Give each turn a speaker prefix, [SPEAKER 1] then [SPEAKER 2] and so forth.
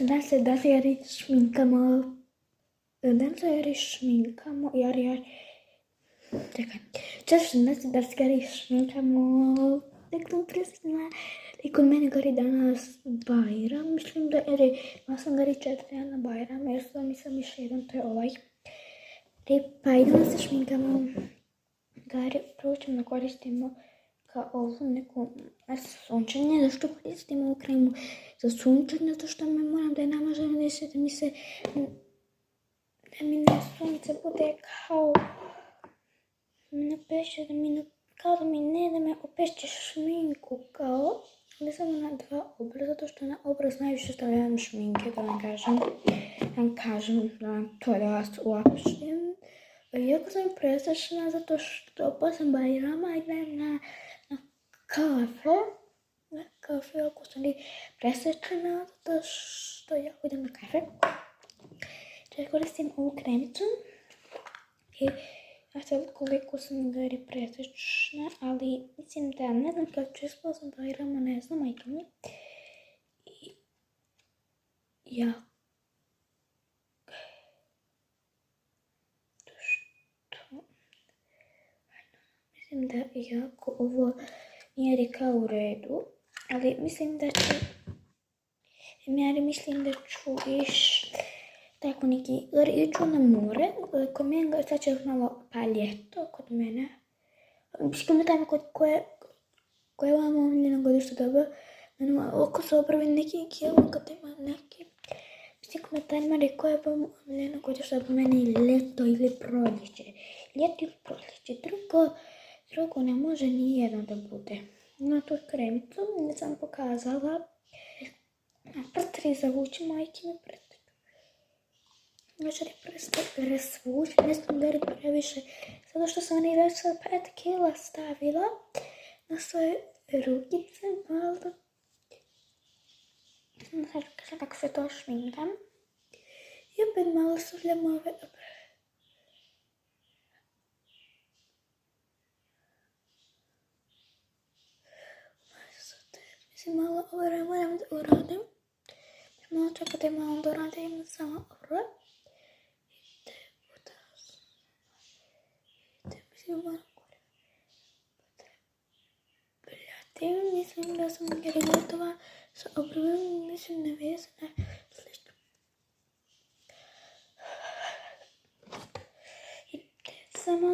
[SPEAKER 1] da se šminkamo. Čekaj. Da se šminkamo. Tek sam presna. I kod mene gori danas Bajram. Mislim da ja sam gori 4 dana Bajram. Jer sam mislim još jedan, to je ovaj. Pa idemo se šminkamo. Gari, prvo ćemo koristimo kao ovu neku sunčanje. Zašto koristimo ovu kremu za sunčanje? Zato što me moram da je namažem nešto da mi se... Da mi na sunce bude kao... Napeše, kao da mi ne da me opešće šminku kao... Ali samo na 2 obraza, zato što na obraz najviše stavljam šminke, da vam kažem, to da vas uopštim. Iako sam presrećna zato što posle Bajrama idem na kafe, ako sam presrećna zato što ja idem na kafe. Čekaj, koristim ovu kremicu i ja sad koliko sam gari presrećna, ali mislim da ne znam kako ću posle Bajrama, ne znam, majke mi. I ja mislim da jako ovo nije rekao u redu, ali mislim da ću tako neki, iću na more, kod mene, sad će malo pa ljeto kod mene. Mislim tamo koje vam omiljeno godište doba, oko se opravi neki kilo, kad ima neki. Mislim komentarima rekao je vam omiljeno godište doba meni ljeto ili proljeće. Ljeto ili proljeće, drugo ne može ni jedno da bude. Na tu kremicu sam pokazala. Prstri zavući, majke mi prstri. Znači presvući, ne sam gari previše. Zato što sam već 5 kila stavila na svoje rukice malo. Znači kako se to šminkam. I opet malo stavljam ove. Mislim malo ovo moram da uradim. Malo čekajte malo da uradim samo ovo. Mislim da sam gotova sa obravom, mislim da vezana slično. I samo...